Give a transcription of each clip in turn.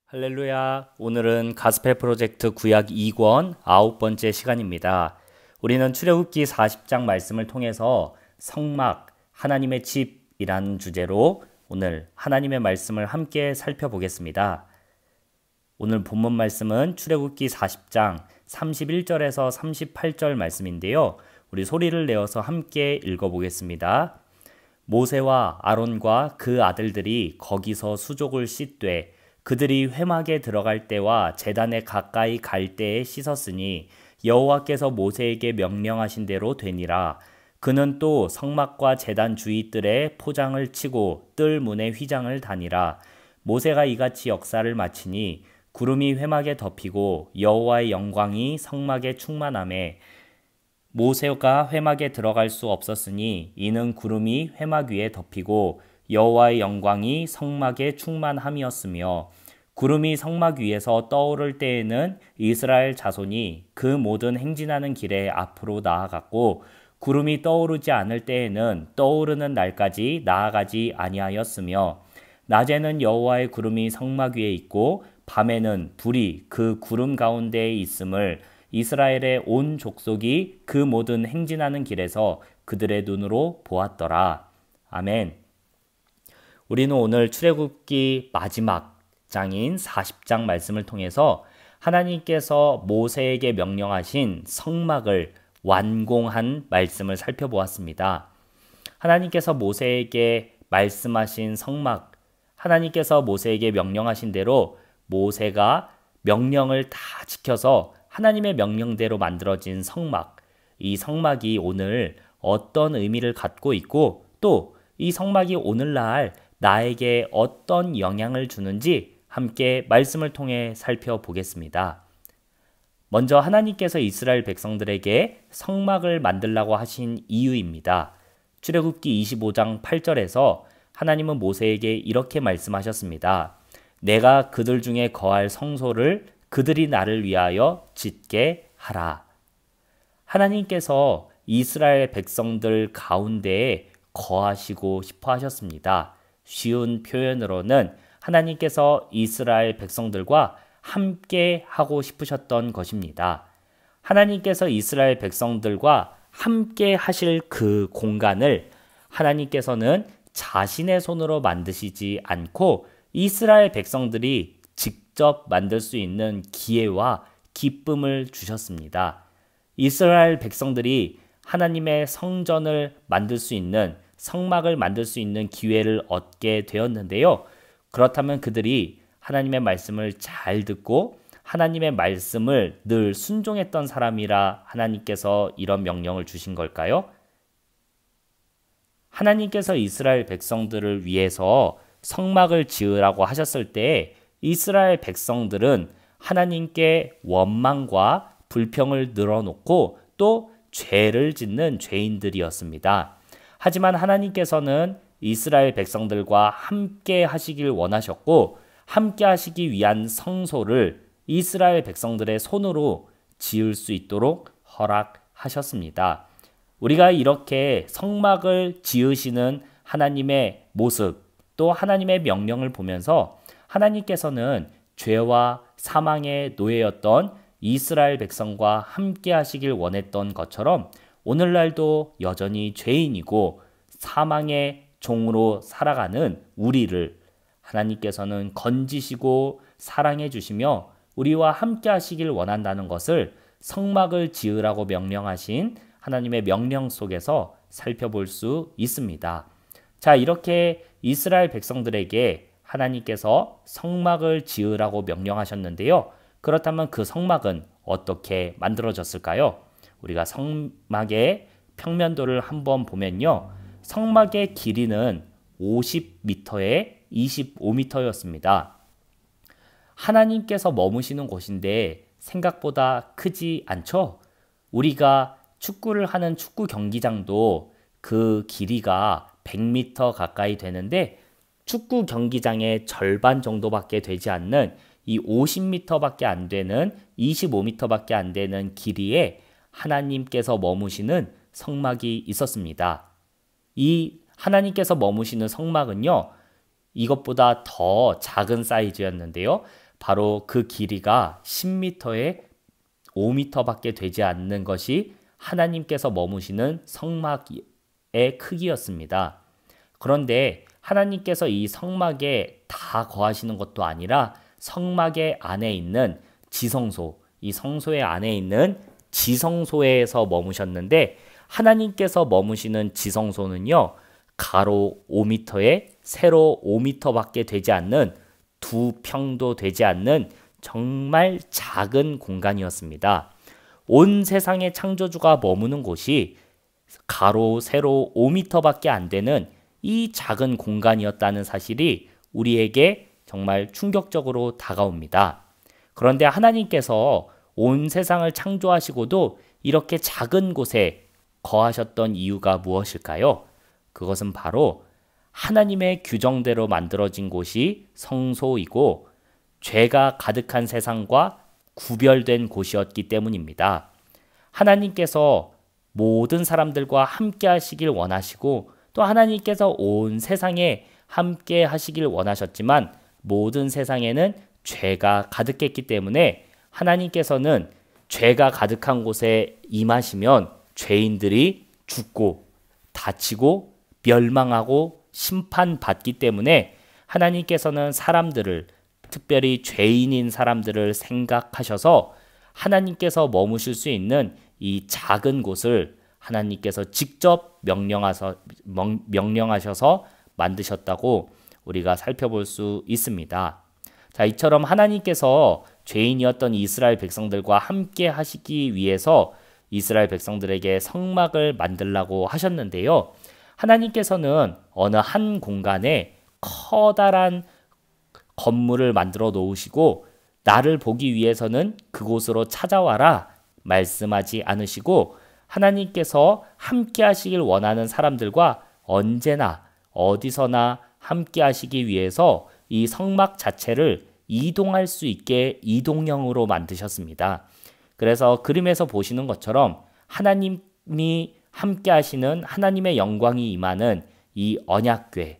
할렐루야. 오늘은 가스펠 프로젝트 구약 2권 9번째 시간입니다. 우리는 출애굽기 40장 말씀을 통해서 성막, 하나님의 집이라는 주제로 오늘 하나님의 말씀을 함께 살펴보겠습니다. 오늘 본문 말씀은 출애굽기 40장 31절에서 38절 말씀인데요. 우리 소리를 내어서 함께 읽어보겠습니다. 모세와 아론과 그 아들들이 거기서 수족을 씻되 그들이 회막에 들어갈 때와 제단에 가까이 갈 때에 씻었으니 여호와께서 모세에게 명령하신 대로 되니라. 그는 또 성막과 제단 주위 뜰에 포장을 치고 뜰 문에 휘장을 다니라. 모세가 이같이 역사를 마치니 구름이 회막에 덮이고 여호와의 영광이 성막에 충만하매 모세가 회막에 들어갈 수 없었으니 이는 구름이 회막 위에 덮이고 여호와의 영광이 성막에 충만함이었으며 구름이 성막 위에서 떠오를 때에는 이스라엘 자손이 그 모든 행진하는 길에 앞으로 나아갔고 구름이 떠오르지 않을 때에는 떠오르는 날까지 나아가지 아니하였으며 낮에는 여호와의 구름이 성막 위에 있고 밤에는 불이 그 구름 가운데에 있음을 이스라엘의 온 족속이 그 모든 행진하는 길에서 그들의 눈으로 보았더라. 아멘. 우리는 오늘 출애굽기 마지막 장인 40장 말씀을 통해서 하나님께서 모세에게 명령하신 성막을 완공한 말씀을 살펴보았습니다. 하나님께서 모세에게 말씀하신 성막, 하나님께서 모세에게 명령하신 대로 모세가 명령을 다 지켜서 하나님의 명령대로 만들어진 성막, 이 성막이 오늘 어떤 의미를 갖고 있고 또 이 성막이 오늘날 나에게 어떤 영향을 주는지 함께 말씀을 통해 살펴보겠습니다. 먼저 하나님께서 이스라엘 백성들에게 성막을 만들라고 하신 이유입니다. 출애굽기 25장 8절에서 하나님은 모세에게 이렇게 말씀하셨습니다. 내가 그들 중에 거할 성소를 그들이 나를 위하여 짓게 하라. 하나님께서 이스라엘 백성들 가운데에 거하시고 싶어 하셨습니다. 쉬운 표현으로는 하나님께서 이스라엘 백성들과 함께 하고 싶으셨던 것입니다. 하나님께서 이스라엘 백성들과 함께 하실 그 공간을 하나님께서는 자신의 손으로 만드시지 않고 이스라엘 백성들이 직접 만들 수 있는 기회와 기쁨을 주셨습니다. 이스라엘 백성들이 하나님의 성전을 만들 수 있는 성막을 만들 수 있는 기회를 얻게 되었는데요. 그렇다면 그들이 하나님의 말씀을 잘 듣고 하나님의 말씀을 늘 순종했던 사람이라 하나님께서 이런 명령을 주신 걸까요? 하나님께서 이스라엘 백성들을 위해서 성막을 지으라고 하셨을 때 이스라엘 백성들은 하나님께 원망과 불평을 늘어놓고 또 죄를 짓는 죄인들이었습니다. 하지만 하나님께서는 이스라엘 백성들과 함께 하시길 원하셨고 함께 하시기 위한 성소를 이스라엘 백성들의 손으로 지을 수 있도록 허락하셨습니다. 우리가 이렇게 성막을 지으시는 하나님의 모습 또 하나님의 명령을 보면서 하나님께서는 죄와 사망의 노예였던 이스라엘 백성과 함께 하시길 원했던 것처럼 오늘날도 여전히 죄인이고 사망의 종으로 살아가는 우리를 하나님께서는 건지시고 사랑해 주시며 우리와 함께 하시길 원한다는 것을 성막을 지으라고 명령하신 하나님의 명령 속에서 살펴볼 수 있습니다. 자, 이렇게 이스라엘 백성들에게 하나님께서 성막을 지으라고 명령하셨는데요. 그렇다면 그 성막은 어떻게 만들어졌을까요? 우리가 성막의 평면도를 한번 보면요. 성막의 길이는 50m에 25m였습니다. 하나님께서 머무시는 곳인데 생각보다 크지 않죠? 우리가 축구를 하는 축구 경기장도 그 길이가 100m 가까이 되는데 축구 경기장의 절반 정도밖에 되지 않는 이 50m밖에 안 되는 25m밖에 안 되는 길이에 하나님께서 머무시는 성막이 있었습니다. 이 하나님께서 머무시는 성막은요, 이것보다 더 작은 사이즈였는데요. 바로 그 길이가 10m에 5m밖에 되지 않는 것이 하나님께서 머무시는 성막의 크기였습니다. 그런데 하나님께서 이 성막에 다 거하시는 것도 아니라 성막의 안에 있는 지성소, 이 성소의 안에 있는 지성소에서 머무셨는데 하나님께서 머무시는 지성소는요, 가로 5m에 세로 5m밖에 되지 않는 2평도 되지 않는 정말 작은 공간이었습니다. 온 세상의 창조주가 머무는 곳이 가로 세로 5m밖에 안 되는 이 작은 공간이었다는 사실이 우리에게 정말 충격적으로 다가옵니다. 그런데 하나님께서 온 세상을 창조하시고도 이렇게 작은 곳에 거하셨던 이유가 무엇일까요? 그것은 바로 하나님의 규정대로 만들어진 곳이 성소이고 죄가 가득한 세상과 구별된 곳이었기 때문입니다. 하나님께서 모든 사람들과 함께 하시길 원하시고 또 하나님께서 온 세상에 함께 하시길 원하셨지만 모든 세상에는 죄가 가득했기 때문에 하나님께서는 죄가 가득한 곳에 임하시면 죄인들이 죽고 다치고 멸망하고 심판받기 때문에 하나님께서는 사람들을, 특별히 죄인인 사람들을 생각하셔서 하나님께서 머무실 수 있는 이 작은 곳을 하나님께서 직접 명령하셔서 만드셨다고 우리가 살펴볼 수 있습니다. 자, 이처럼 하나님께서 죄인이었던 이스라엘 백성들과 함께 하시기 위해서 이스라엘 백성들에게 성막을 만들라고 하셨는데요. 하나님께서는 어느 한 공간에 커다란 건물을 만들어 놓으시고 나를 보기 위해서는 그곳으로 찾아와라 말씀하지 않으시고 하나님께서 함께 하시길 원하는 사람들과 언제나 어디서나 함께 하시기 위해서 이 성막 자체를 이동할 수 있게 이동형으로 만드셨습니다. 그래서 그림에서 보시는 것처럼 하나님이 함께 하시는 하나님의 영광이 임하는 이 언약궤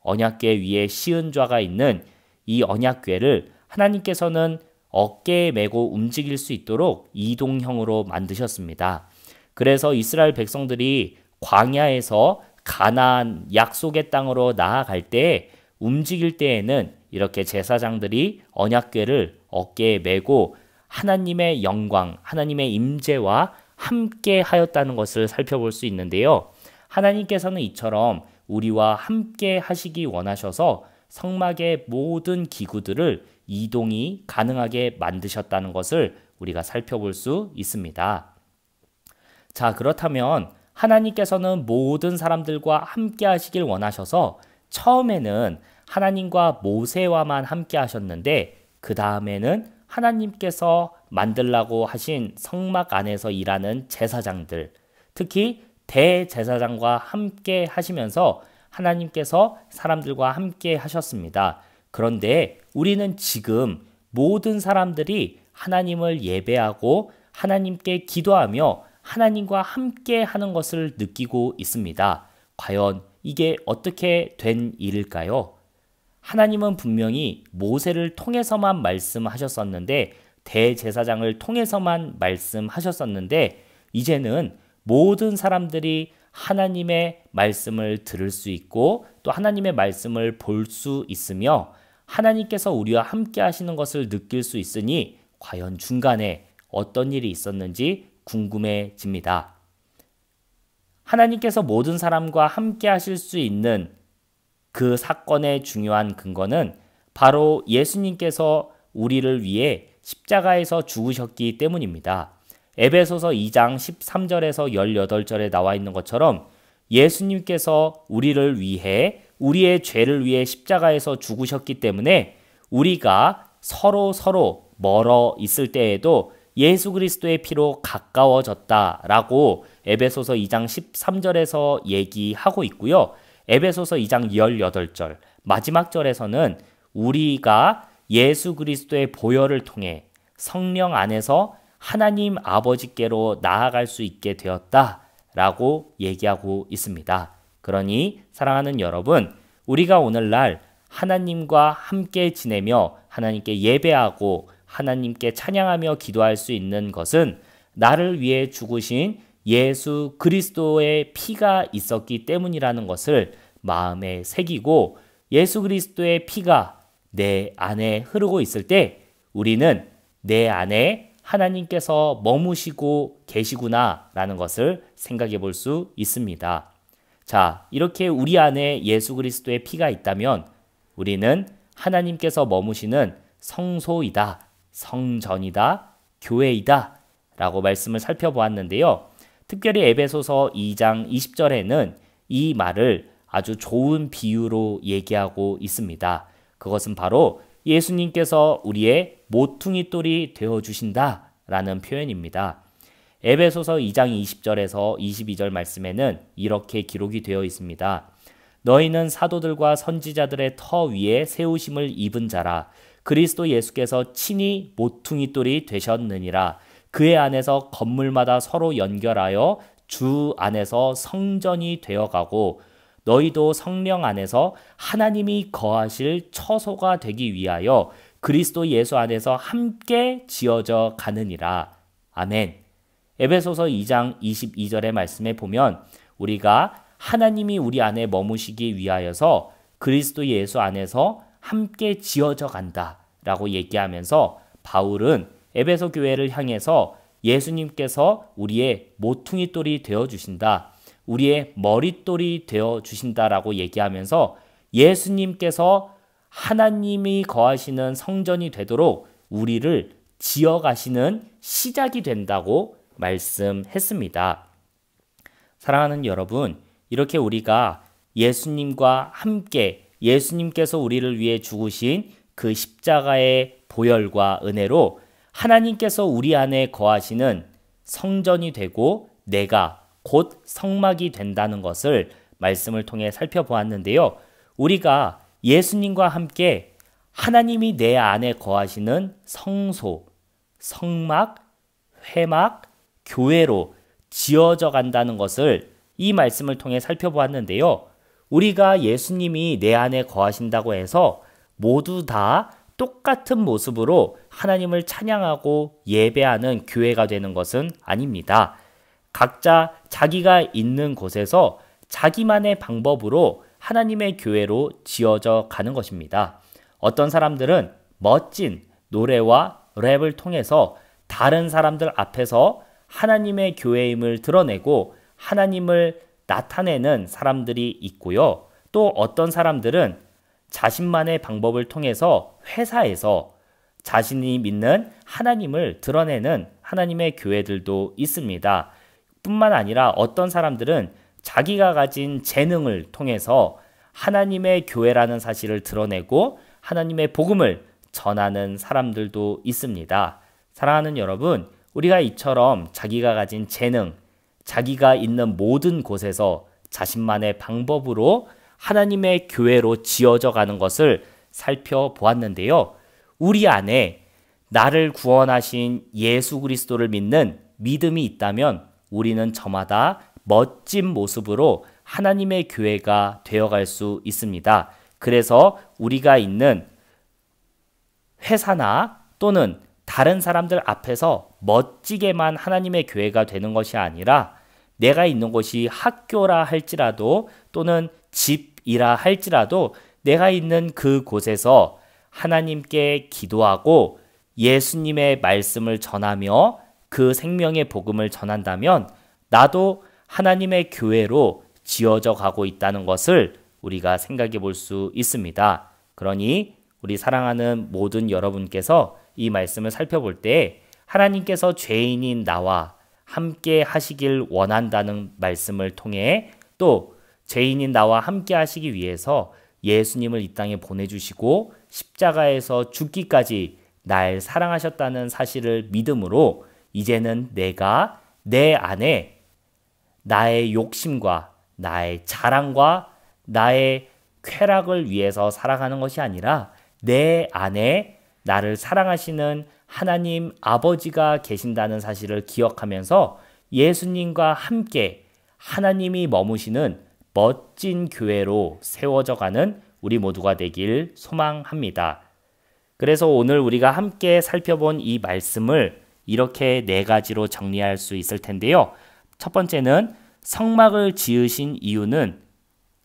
위에 시은좌가 있는 이 언약궤를 하나님께서는 어깨에 메고 움직일 수 있도록 이동형으로 만드셨습니다. 그래서 이스라엘 백성들이 광야에서 가나안 약속의 땅으로 나아갈 때 움직일 때에는 이렇게 제사장들이 언약궤를 어깨에 메고 하나님의 영광, 하나님의 임재와 함께 하였다는 것을 살펴볼 수 있는데요. 하나님께서는 이처럼 우리와 함께 하시기 원하셔서 성막의 모든 기구들을 이동이 가능하게 만드셨다는 것을 우리가 살펴볼 수 있습니다. 자, 그렇다면 하나님께서는 모든 사람들과 함께 하시길 원하셔서 처음에는 하나님과 모세와만 함께 하셨는데 그 다음에는 하나님께서 만들라고 하신 성막 안에서 일하는 제사장들, 특히 대제사장과 함께 하시면서 하나님께서 사람들과 함께 하셨습니다. 그런데 우리는 지금 모든 사람들이 하나님을 예배하고 하나님께 기도하며 하나님과 함께 하는 것을 느끼고 있습니다. 과연 이게 어떻게 된 일일까요? 하나님은 분명히 모세를 통해서만 말씀하셨었는데 대제사장을 통해서만 말씀하셨었는데 이제는 모든 사람들이 하나님의 말씀을 들을 수 있고 또 하나님의 말씀을 볼 수 있으며 하나님께서 우리와 함께 하시는 것을 느낄 수 있으니 과연 중간에 어떤 일이 있었는지 궁금해집니다. 하나님께서 모든 사람과 함께 하실 수 있는 그 사건의 중요한 근거는 바로 예수님께서 우리를 위해 십자가에서 죽으셨기 때문입니다. 에베소서 2장 13절에서 18절에 나와 있는 것처럼 예수님께서 우리를 위해 우리의 죄를 위해 십자가에서 죽으셨기 때문에 우리가 서로 멀어 있을 때에도 예수 그리스도의 피로 가까워졌다라고 에베소서 2장 13절에서 얘기하고 있고요. 에베소서 2장 18절 마지막 절에서는 우리가 예수 그리스도의 보혈을 통해 성령 안에서 하나님 아버지께로 나아갈 수 있게 되었다라고 얘기하고 있습니다. 그러니 사랑하는 여러분, 우리가 오늘날 하나님과 함께 지내며 하나님께 예배하고 하나님께 찬양하며 기도할 수 있는 것은 나를 위해 죽으신 예수 그리스도의 피가 있었기 때문이라는 것을 마음에 새기고 예수 그리스도의 피가 내 안에 흐르고 있을 때 우리는 내 안에 하나님께서 머무시고 계시구나 라는 것을 생각해 볼 수 있습니다. 자, 이렇게 우리 안에 예수 그리스도의 피가 있다면 우리는 하나님께서 머무시는 성소이다, 성전이다, 교회이다 라고 말씀을 살펴보았는데요. 특별히 에베소서 2장 20절에는 이 말을 아주 좋은 비유로 얘기하고 있습니다. 그것은 바로 예수님께서 우리의 모퉁이 돌이 되어주신다 라는 표현입니다. 에베소서 2장 20절에서 22절 말씀에는 이렇게 기록이 되어 있습니다. 너희는 사도들과 선지자들의 터 위에 세우심을 입은 자라. 그리스도 예수께서 친히 모퉁이 돌이 되셨느니라. 그의 안에서 건물마다 서로 연결하여 주 안에서 성전이 되어가고 너희도 성령 안에서 하나님이 거하실 처소가 되기 위하여 그리스도 예수 안에서 함께 지어져 가느니라. 아멘. 에베소서 2장 22절의 말씀에 보면 우리가 하나님이 우리 안에 머무시기 위하여서 그리스도 예수 안에서 함께 지어져 간다 라고 얘기하면서 바울은 에베소 교회를 향해서 예수님께서 우리의 모퉁이 돌이 되어주신다, 우리의 머릿돌이 되어주신다라고 얘기하면서 예수님께서 하나님이 거하시는 성전이 되도록 우리를 지어가시는 시작이 된다고 말씀했습니다. 사랑하는 여러분, 이렇게 우리가 예수님과 함께 예수님께서 우리를 위해 죽으신 그 십자가의 보혈과 은혜로 하나님께서 우리 안에 거하시는 성전이 되고 내가 곧 성막이 된다는 것을 말씀을 통해 살펴보았는데요. 우리가 예수님과 함께 하나님이 내 안에 거하시는 성소, 성막, 회막, 교회로 지어져 간다는 것을 이 말씀을 통해 살펴보았는데요. 우리가 예수님이 내 안에 거하신다고 해서 모두 다 똑같은 모습으로 하나님을 찬양하고 예배하는 교회가 되는 것은 아닙니다. 각자 자기가 있는 곳에서 자기만의 방법으로 하나님의 교회로 지어져 가는 것입니다. 어떤 사람들은 멋진 노래와 랩을 통해서 다른 사람들 앞에서 하나님의 교회임을 드러내고 하나님을 나타내는 사람들이 있고요. 또 어떤 사람들은 자신만의 방법을 통해서 회사에서 자신이 믿는 하나님을 드러내는 하나님의 교회들도 있습니다. 뿐만 아니라 어떤 사람들은 자기가 가진 재능을 통해서 하나님의 교회라는 사실을 드러내고 하나님의 복음을 전하는 사람들도 있습니다. 사랑하는 여러분, 우리가 이처럼 자기가 가진 재능, 자기가 있는 모든 곳에서 자신만의 방법으로 하나님의 교회로 지어져 가는 것을 살펴보았는데요. 우리 안에 나를 구원하신 예수 그리스도를 믿는 믿음이 있다면 우리는 저마다 멋진 모습으로 하나님의 교회가 되어갈 수 있습니다. 그래서 우리가 있는 회사나 또는 다른 사람들 앞에서 멋지게만 하나님의 교회가 되는 것이 아니라 내가 있는 곳이 학교라 할지라도 또는 집이라 할지라도 내가 있는 그곳에서 하나님께 기도하고 예수님의 말씀을 전하며 그 생명의 복음을 전한다면 나도 하나님의 교회로 지어져 가고 있다는 것을 우리가 생각해 볼 수 있습니다. 그러니 우리 사랑하는 모든 여러분께서 이 말씀을 살펴볼 때 하나님께서 죄인인 나와 함께 하시길 원한다는 말씀을 통해 또 죄인인 나와 함께 하시기 위해서 예수님을 이 땅에 보내주시고 십자가에서 죽기까지 날 사랑하셨다는 사실을 믿음으로 이제는 내가 내 안에 나의 욕심과 나의 자랑과 나의 쾌락을 위해서 살아가는 것이 아니라 내 안에 나를 사랑하시는 하나님 아버지가 계신다는 사실을 기억하면서 예수님과 함께 하나님이 머무시는 멋진 교회로 세워져 가는 우리 모두가 되길 소망합니다. 그래서 오늘 우리가 함께 살펴본 이 말씀을 이렇게 네 가지로 정리할 수 있을 텐데요. 첫 번째는 성막을 지으신 이유는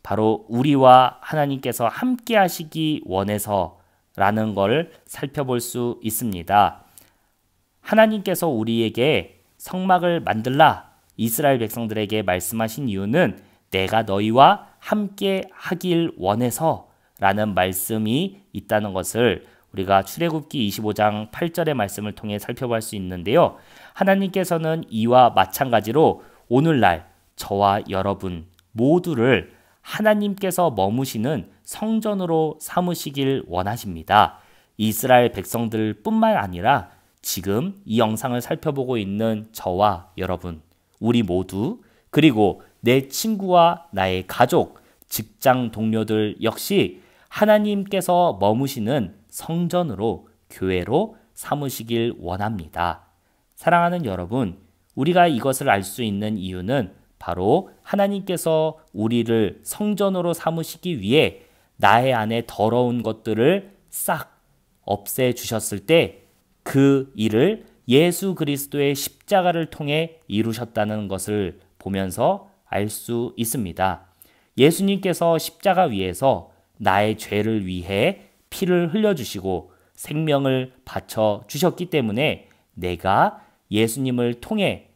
바로 우리와 하나님께서 함께 하시기 원해서라는 걸 살펴볼 수 있습니다. 하나님께서 우리에게 성막을 만들라 이스라엘 백성들에게 말씀하신 이유는 내가 너희와 함께 하길 원해서라는 말씀이 있다는 것을 우리가 출애굽기 25장 8절의 말씀을 통해 살펴볼 수 있는데요. 하나님께서는 이와 마찬가지로 오늘날 저와 여러분 모두를 하나님께서 머무시는 성전으로 삼으시길 원하십니다. 이스라엘 백성들뿐만 아니라 지금 이 영상을 살펴보고 있는 저와 여러분, 우리 모두, 그리고 내 친구와 나의 가족, 직장 동료들 역시 하나님께서 머무시는 성전으로, 교회로 삼으시길 원합니다. 사랑하는 여러분, 우리가 이것을 알 수 있는 이유는 바로 하나님께서 우리를 성전으로 삼으시기 위해 나의 안에 더러운 것들을 싹 없애주셨을 때 그 일을 예수 그리스도의 십자가를 통해 이루셨다는 것을 보면서 알 수 있습니다. 예수님께서 십자가 위에서 나의 죄를 위해 피를 흘려주시고 생명을 바쳐주셨기 때문에 내가 예수님을 통해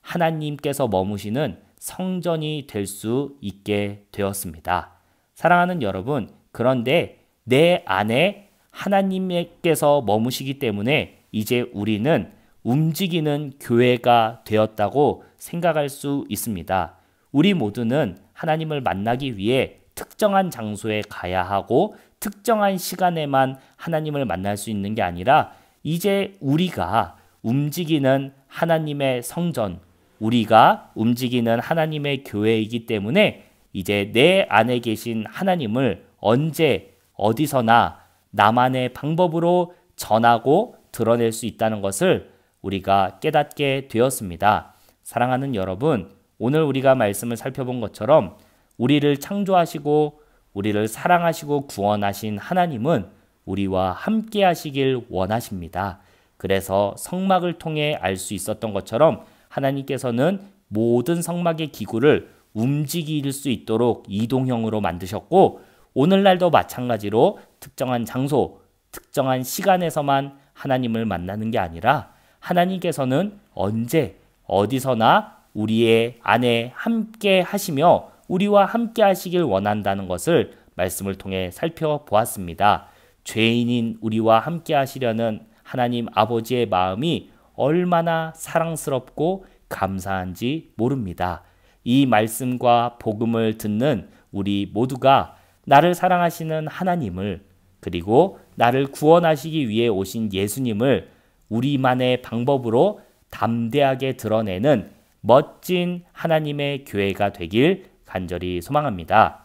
하나님께서 머무시는 성전이 될 수 있게 되었습니다. 사랑하는 여러분, 그런데 내 안에 하나님께서 머무시기 때문에 이제 우리는 움직이는 교회가 되었다고 생각할 수 있습니다. 우리 모두는 하나님을 만나기 위해 특정한 장소에 가야 하고 특정한 시간에만 하나님을 만날 수 있는 게 아니라 이제 우리가 움직이는 하나님의 성전, 우리가 움직이는 하나님의 교회이기 때문에 이제 내 안에 계신 하나님을 언제 어디서나 나만의 방법으로 전하고 드러낼 수 있다는 것을 우리가 깨닫게 되었습니다. 사랑하는 여러분, 오늘 우리가 말씀을 살펴본 것처럼 우리를 창조하시고 우리를 사랑하시고 구원하신 하나님은 우리와 함께 하시길 원하십니다. 그래서 성막을 통해 알 수 있었던 것처럼 하나님께서는 모든 성막의 기구를 움직일 수 있도록 이동형으로 만드셨고 오늘날도 마찬가지로 특정한 장소, 특정한 시간에서만 하나님을 만나는 게 아니라 하나님께서는 언제 어디서나 우리의 안에 함께 하시며 우리와 함께 하시길 원한다는 것을 말씀을 통해 살펴보았습니다. 죄인인 우리와 함께 하시려는 하나님 아버지의 마음이 얼마나 사랑스럽고 감사한지 모릅니다. 이 말씀과 복음을 듣는 우리 모두가 나를 사랑하시는 하나님을 그리고 나를 구원하시기 위해 오신 예수님을 우리만의 방법으로 담대하게 드러내는 멋진 하나님의 교회가 되길 간절히 소망합니다.